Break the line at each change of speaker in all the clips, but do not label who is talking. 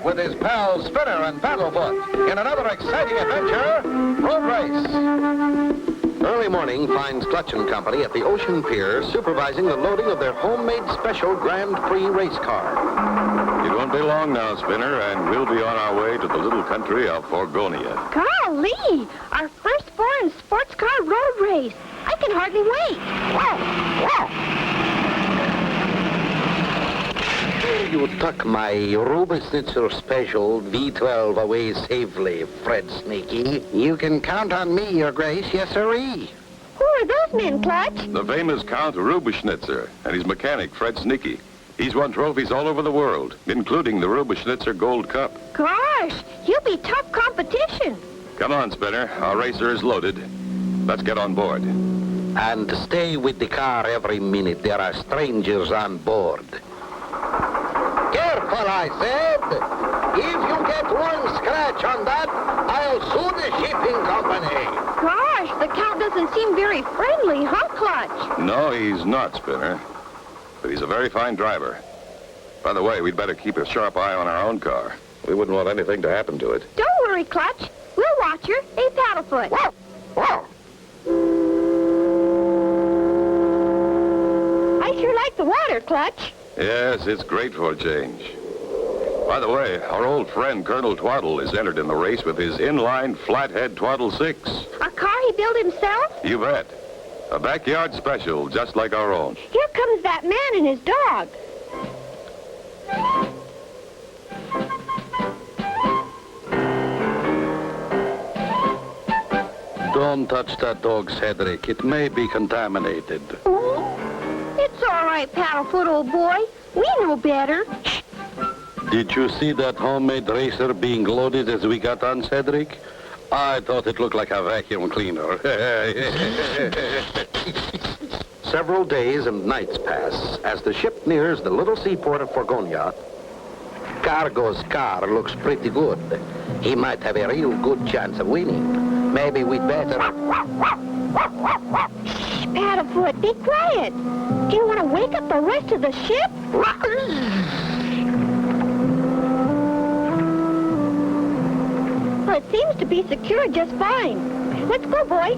with his pals Spinner and Paddlefoot in another exciting adventure, Road Race. Early morning finds Clutch and Company at the Ocean Pier supervising the loading of their homemade special Grand Prix race car.
It won't be long now, Spinner, and we'll be on our way to the little country of Forgonia.
Golly! Our first foreign sports car road race. I can hardly wait. Wow! Wow!
You took my Rubensnitzer Special V12 away safely, Fred Sneaky. You can count on me, Your Grace. Yes, sirree.
Who are those men, Clutch?
The famous Count Rubenschnitzer and his mechanic, Fred Sneaky. He's won trophies all over the world, including the Rubenschnitzer Gold Cup.
Gosh, you'll be tough competition.
Come on, Spinner. Our racer is loaded. Let's get on board.
And stay with the car every minute. There are strangers on board. Careful, I said. If you get one scratch on that, I'll sue the shipping company.
Gosh, the Count doesn't seem very friendly, huh, Clutch?
No, he's not, Spinner. But he's a very fine driver. By the way, we'd better keep a sharp eye on our own car. We wouldn't want anything to happen to it.
Don't worry, Clutch. We'll watch her. Hey, Paddlefoot.
Whoa! Whoa!
I sure like the water, Clutch.
Yes, it's great for a change. By the way, our old friend Colonel Twaddle is entered in the race with his inline flathead Twaddle 6.
A car he built himself?
You bet. A backyard special, just like our own.
Here comes that man and his dog.
Don't touch that dog, Cedric. It may be contaminated.
It's all right, Paddlefoot, old boy. We know better.
Did you see that homemade racer being loaded as we got on, Cedric? I thought it looked like a vacuum cleaner. Several days and nights pass as the ship nears the little seaport of Forgonia. Cargo's car looks pretty good. He might have a real good chance of winning. Maybe we'd better...
Shh, Paddlefoot, be quiet. Do you want to wake up the rest of the ship? Well, it seems to be secured just fine. Let's go, boy.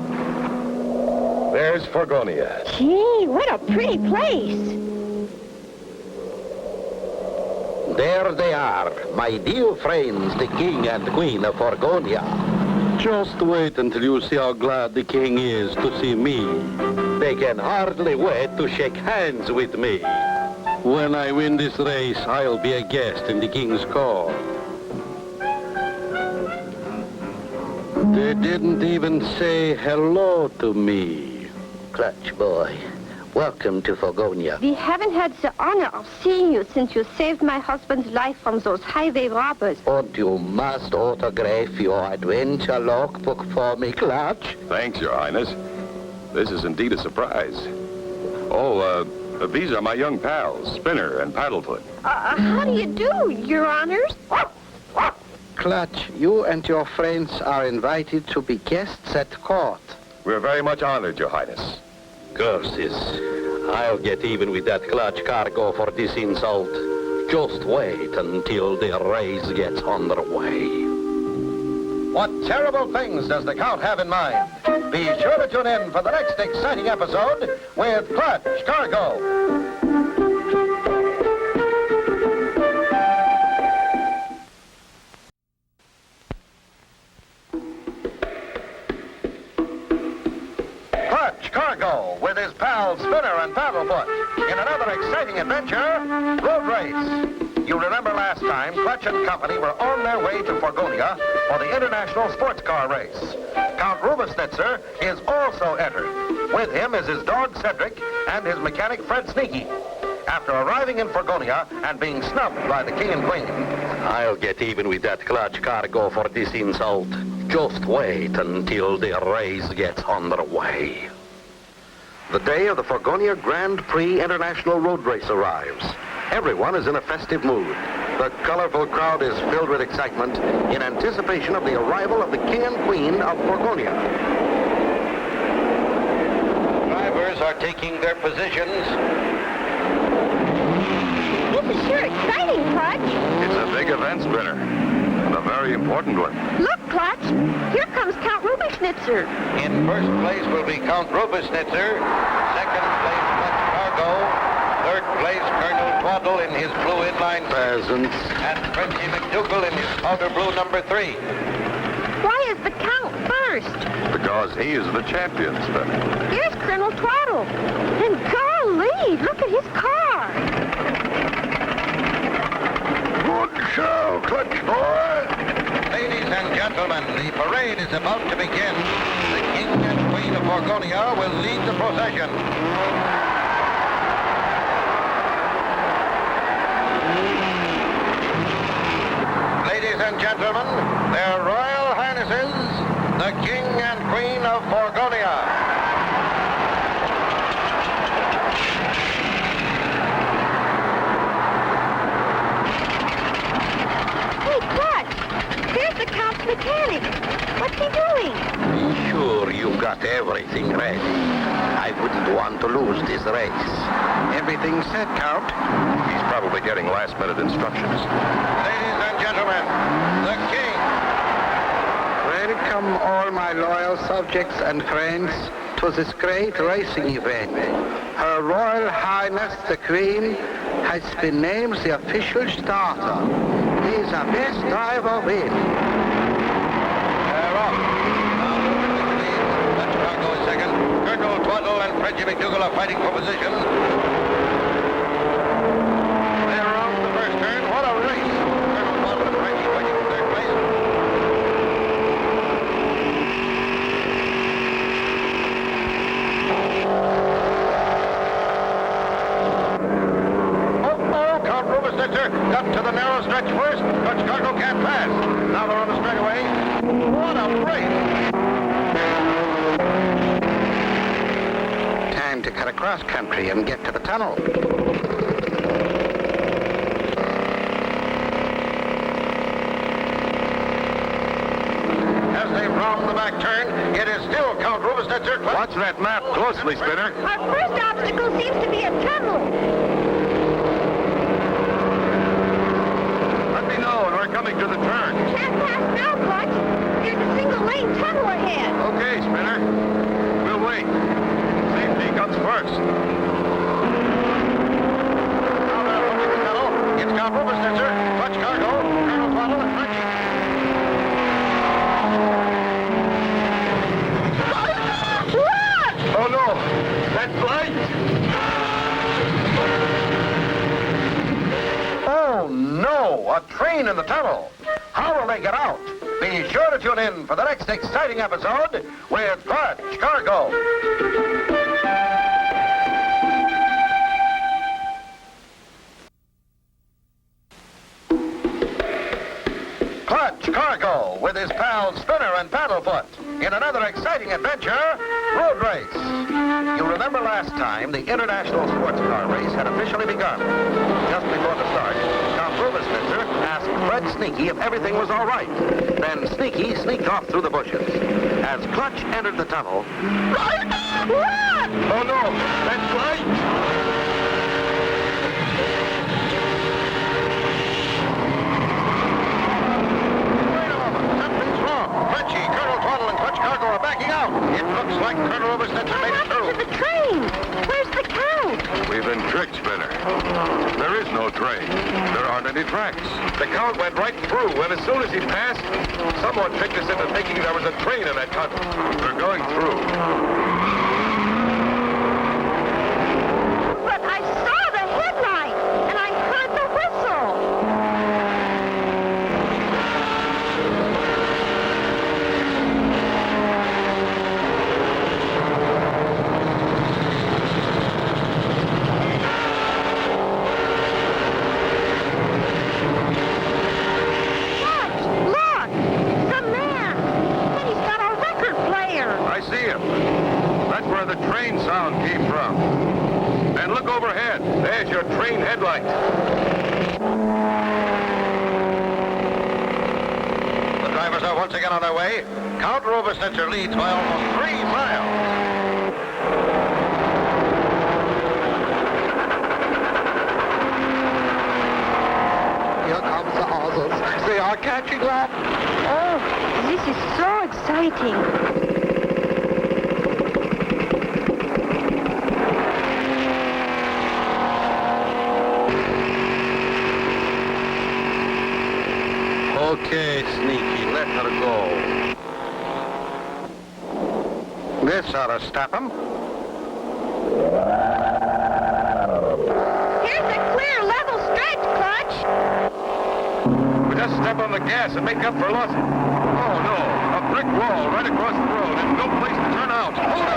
There's Forgonia.
Gee, what a pretty place.
There they are, my dear friends, the King and Queen of Forgonia. Just wait until you see how glad the King is to see me. They can hardly wait to shake hands with me. When I win this race, I'll be a guest in the King's court. They didn't even say hello to me. Clutch, boy. Welcome to Forgonia.
We haven't had the honor of seeing you since you saved my husband's life from those highway robbers.
And you must autograph your adventure logbook for me, Clutch.
Thanks, Your Highness. This is indeed a surprise. Oh, these are my young pals, Spinner and Paddlefoot.
How do you do, Your Honors?
Clutch, you and your friends are invited to be guests at court.
We're very much honored, Your Highness.
Curses. I'll get even with that Clutch cargo for this insult. Just wait until the race gets underway. What terrible things does the Count have in mind? Be sure to tune in for the next exciting episode with Clutch Cargo. Clutch Cargo with his pals Spinner and Paddlefoot in another exciting adventure, Road Race. You remember last time, Clutch and Company were on their way to Forgonia for the International Sports Car Race. Count Rubenschnitzer is also entered. With him is his dog Cedric and his mechanic Fred Sneaky. After arriving in Forgonia and being snubbed by the King and Queen, I'll get even with that Clutch Cargo for this insult. Just wait until the race gets underway. The day of the Forgonia Grand Prix International Road Race arrives. Everyone is in a festive mood. The colorful crowd is filled with excitement in anticipation of the arrival of the King and Queen of Forgonia. Drivers are taking their positions.
This is sure exciting, Clutch.
It's a big event. event, Spinner. And a very important one.
Look, Clutch. Here comes Count Rubenschnitzer.
In first place will be Count Rubenschnitzer. Second place, Clutch Cargo. Third place, Colonel Twaddle in his blue inline
Peasants.
and Frenchy McDougal in his powder blue number 3.
Why is the Count first?
Because he is the champion, Spinner.
Here's Colonel Twaddle. And golly, look at his car.
Good show, Clutch boy. Ladies and gentlemen, the parade is about to begin. The King and Queen of Forgonia will lead the procession. Ladies and gentlemen, their Royal Highnesses, the King and Queen of Forgonia.
Hey, Clutch. Here's the Count's mechanic. What's he doing?
Be sure you've got everything ready. I wouldn't want to lose this race. Everything set, Count?
He's probably getting last-minute instructions.
Ladies and gentlemen, the King.
Welcome, all my loyal subjects and friends, to this great racing event. Her Royal Highness the Queen has been named the official starter. He is the best driver win.
They're off. Now moving with the lead. Clutch Cargo is second. Colonel Twaddle and Frenchy McDougal are fighting for position. They're around the first turn. What a race. Colonel Twaddle and Frenchy fighting for third place. Count Rubenschnitzer got to the narrow stretch first. Clutch Cargo can't pass. Now they're on the straightaway. What a race!
Time to cut across country and get to the tunnel.
As they round the back turn, it is still Count Rubenschnitzer.
Watch that map closely, Spinner.
Our first obstacle seems to be a tunnel.
Let me know when we're coming to the turn.
Can't pass now, Clutch. There's a single-lane tunnel ahead.
Okay, Spinner. We'll wait. Safety comes first.
Now they're approaching the tunnel. It's Count Rubenschnitzer, Clutch Cargo, Colonel Twaddle, and Frenchy.
Look!
Oh, no. That's light.
Oh, no! A train in the tunnel! How will they get out? Be sure to tune in for the next exciting episode with Clutch Cargo. Clutch Cargo with his pals Spinner and Paddlefoot in another exciting adventure, road race. You remember last time the International Sports Car Race had officially begun. Just before the start, Count Rubenschnitzer asked Fred Sneaky if everything was all right. Then Sneaky sneaked off through the bushes. As Clutch entered the tunnel...
Look!
Oh, no. That's light.
Wait a moment. Something's wrong. Frenchy, Colonel Twaddle, and Clutch Cargo are backing out. It looks like Colonel Rubenschnitzer made it
What happened to
through.
the train? Where's the Count?
We've been tricked, Spinner. There is no train. There aren't any tracks. The Count went right through, and as soon as he passed, someone tricked us into thinking there was a train in that tunnel. We're going through.
But I saw the headlight, and I heard the whistle. Look! It's a man! And he's got a record player!
I see him. That's where the train sound came from. And look overhead. There's your train headlight.
The drivers are once again on their way. Count Rubenschnitzer leads by almost 3 miles.
Here comes the others. are catching up.
Oh, this is so exciting.
Okay, Sneaky, let her go. This ought to stop him.
Here's a clear, level stretch, Clutch.
We just step on the gas and make up for losses. Oh, no. A brick wall right across the road and no place to turn out. Hold on!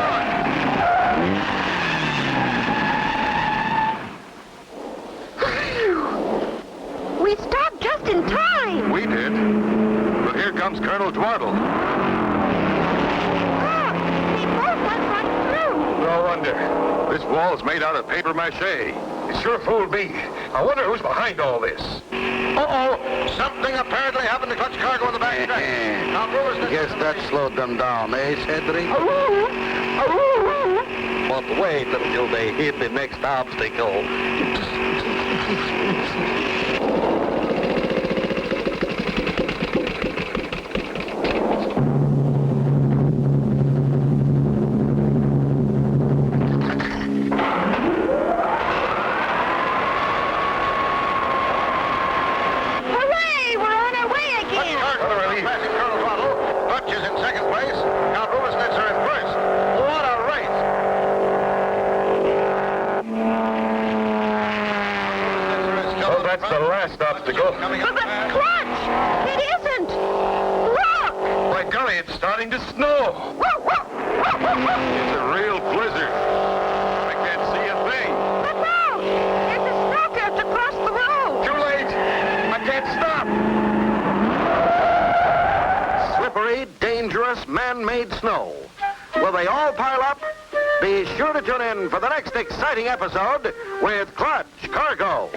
We stopped just in time.
We did. But here comes Colonel Dwardle.
Look, they both went right through.
No wonder. This wall's made out of paper mache. It sure fooled me. I wonder who's behind all this.
Uh-oh. Something apparently happened to Clutch Cargo in the back stretch. Now, Brewers...
Guess that slowed them down, eh, Cedric? But wait until they hit the next obstacle.
Hooray, we're on our way again.
Cargo passing Colonel Twaddle. Clutch is in second place. Now, Brewers are in first. What a race.
So that's the last obstacle.
Coming
But
up fast.
Clutch, it isn't. Look.
By golly, it's starting to snow. It's a real blizzard. I can't see a thing.
Look out. There's a snowdrift across the road.
Too late. I can't stop.
Slippery, dangerous, man-made snow. Will they all pile up? Be sure to tune in for the next exciting episode with Clutch Cargo.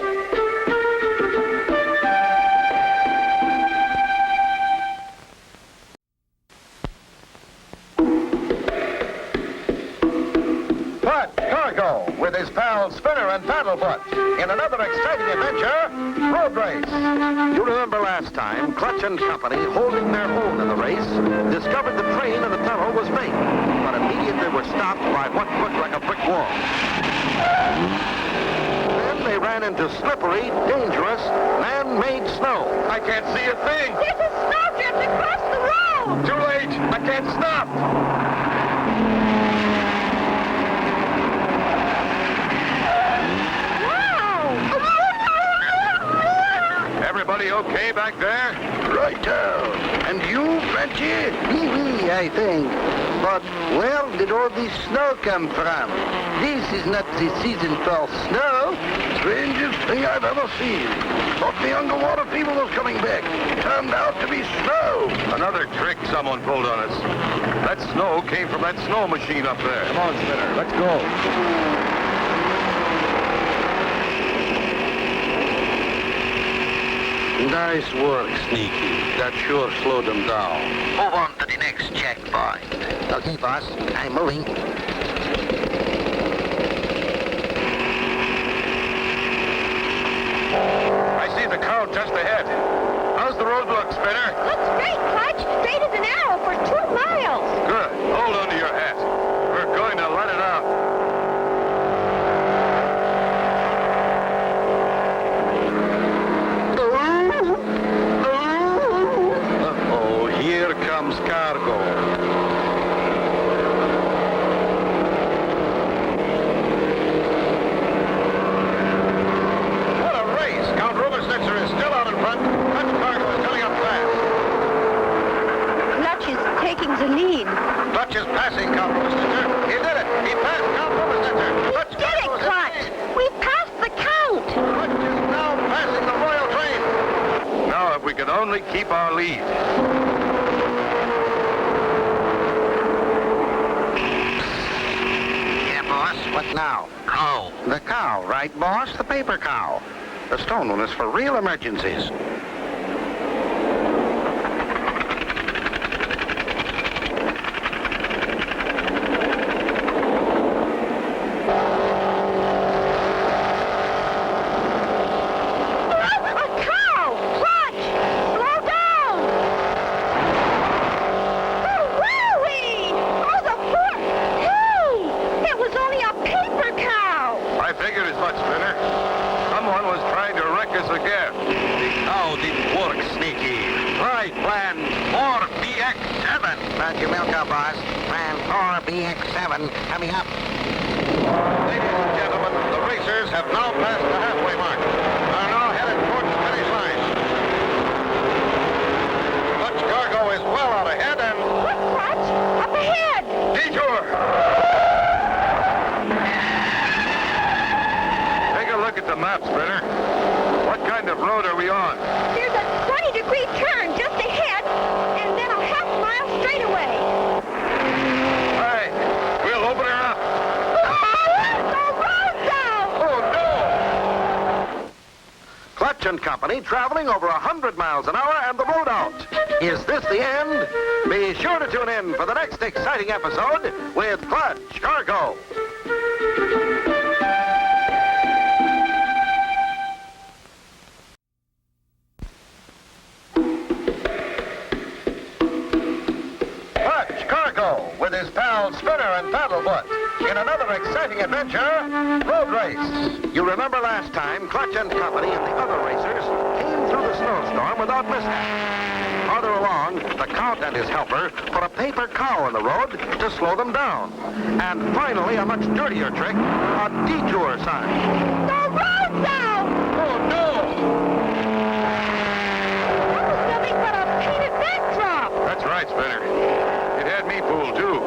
Clutch Cargo with his pals Spinner and Paddlefoot in another exciting adventure, Road Race. You remember last time, Clutch and Company, holding their own in the race, discovered the train and the tunnel was fake, but immediately were stopped by what looked like a brick wall. Then they ran into slippery, dangerous, man-made snow.
I can't see a thing.
There's a snowdrift across the road.
Too late. I can't stop. Everybody okay back there?
Right down. And you, Frenchy? Me, I think. But where did all this snow come from? This is not the season for snow. Strangest thing I've ever seen. Thought the underwater people was coming back. Turned out to be snow.
Another trick someone pulled on us. That snow came from that snow machine up there. Come on, Spinner. Let's go.
Nice work, Sneaky. That sure slowed them down. Move on to the next checkpoint. Okay, boss. I'm moving.
I see the crowd just ahead. How's the road look, Spinner?
Looks straight, Clutch. Straight as an arrow for 2 miles.
Good. Hold on to your hat. We're going to let it out.
Uh-oh, here comes cargo.
What a race! Count Rubersnitzer is still out in front. Clutch Cargo is coming up fast.
Clutch is taking the lead.
Clutch is passing Count Rubersnitzer. He did it! He passed Count Rubersnitzer. Clutch
Did it,
Cargo is in
Clutch.
the lead.
We passed the count.
Clutch is now passing the Royal Train.
Now, if we could only keep our lead.
Yeah, boss. What now? Cow. The cow, right, boss? The paper cow. The stone one is for real emergencies.
A cow! Clutch! Slow down!
go, boss. Plan 4BX7 coming up.
Ladies and gentlemen, the racers have now passed the halfway mark. Are now headed towards the finish line. Clutch Cargo is well out ahead and...
Look, Clutch! Up ahead!
Detour! Take a look at the map, Spinner. What kind of road are we on?
There's a 20-degree turn just ahead, and then a half-mile straightaway.
Hey, we'll open her up.
The road's out!
Oh, no!
Clutch and Company traveling over 100 miles an hour and the road out. Is this the end? Be sure to tune in for the next exciting episode with Clutch Cargo. Clutch Cargo with his pals Spinner and Paddlefoot in another exciting adventure, Road Race. You remember last time Clutch and Company and the other racers came through the snowstorm without mishap. Farther along, the Count and his helper put a paper cow in the road to slow them down. And finally, a much dirtier trick, a detour sign.
The road's out!
Oh, no!
That was nothing but a painted backdrop.
That's right, Spinner. It had me fooled, too.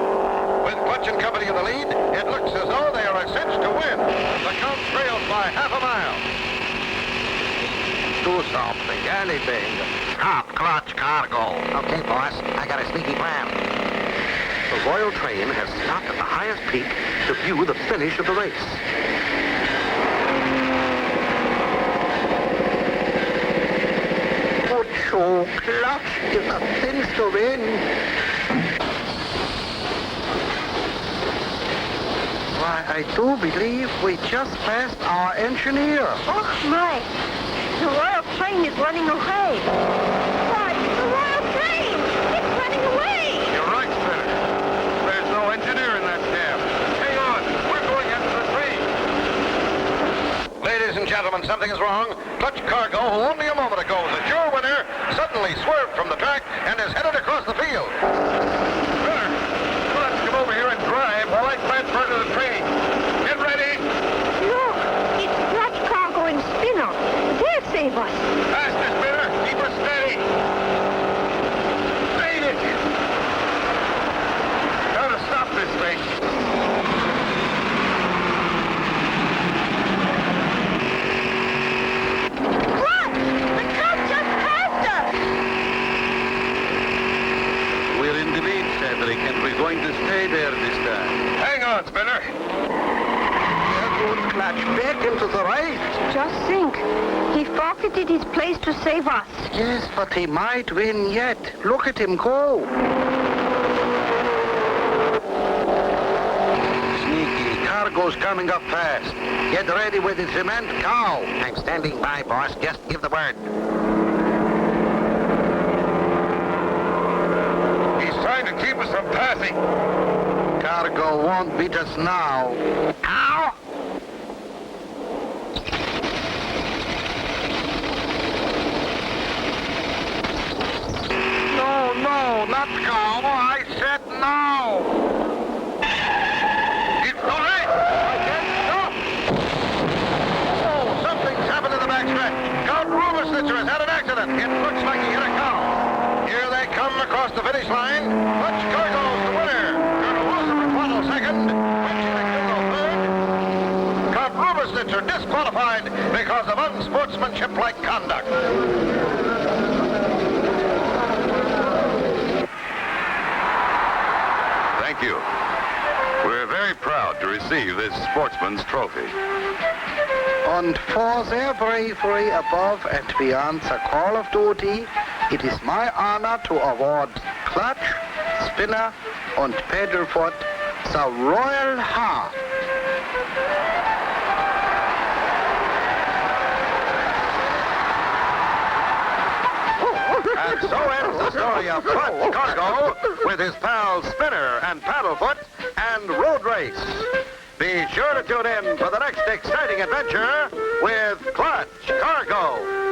With Clutch and Company in the lead, it looks as though they are a cinch to win. The Count trails by half a mile.
Do something, anything. Stop, Clutch Cargo. Okay, boss. I got a sneaky plan. The Royal train has stopped at the highest peak to view the finish of the race.
Good show, Clutch is a cinch to win. Why, I do believe we just passed our engineer.
Oh, my. The Royal train is running away. Why, the Royal train! It's running away!
You're right, Spinner. There's no engineer in that cab. Hang on. We're going after the train. Ladies and gentlemen, something is wrong. Clutch Cargo, who only a moment ago was a sure winner, suddenly swerved from the track and is headed across the field. Spinner, let's come over here and drive while I transfer to the train. Get ready.
Look, it's Clutch Cargo and Spinner. They'll save us.
Faster, Spinner. Keep her steady. Made it. Gotta stop this thing.
Clutch! The Count just passed us!
We're in the lead, Cedric, and we're going to stay there this time.
Hang on, Spinner.
Good Clutch, back into the race.
Just think. He forfeited his place to save us.
Yes, but he might win yet. Look at him go. Sneaky. Cargo's coming up fast. Get ready with the cement cow.
I'm standing by, boss. Just give the word.
He's trying to keep us from passing.
Cargo won't beat us now.
Ow!
No, not cow. I said no.
It's all right. I can't stop. Oh, something's happened in the backstretch. Count Rubensnitzer has had an accident. It looks like he hit a cow. Here they come across the finish line. Clutch Cargo's the winner. Colonel Wilson McFaddle second. Richie McDougall third. Count Rubensnitzer disqualified because of unsportsmanship-like conduct. Thank you. We're very proud to receive this sportsman's trophy.
And for their bravery above and beyond the call of duty, it is my honor to award Clutch, Spinner, and Paddlefoot the Royal Heart.
And so ends the story of Clutch Cargo with his pals Spinner and Paddlefoot and Road Race. Be sure to tune in for the next exciting adventure with Clutch Cargo.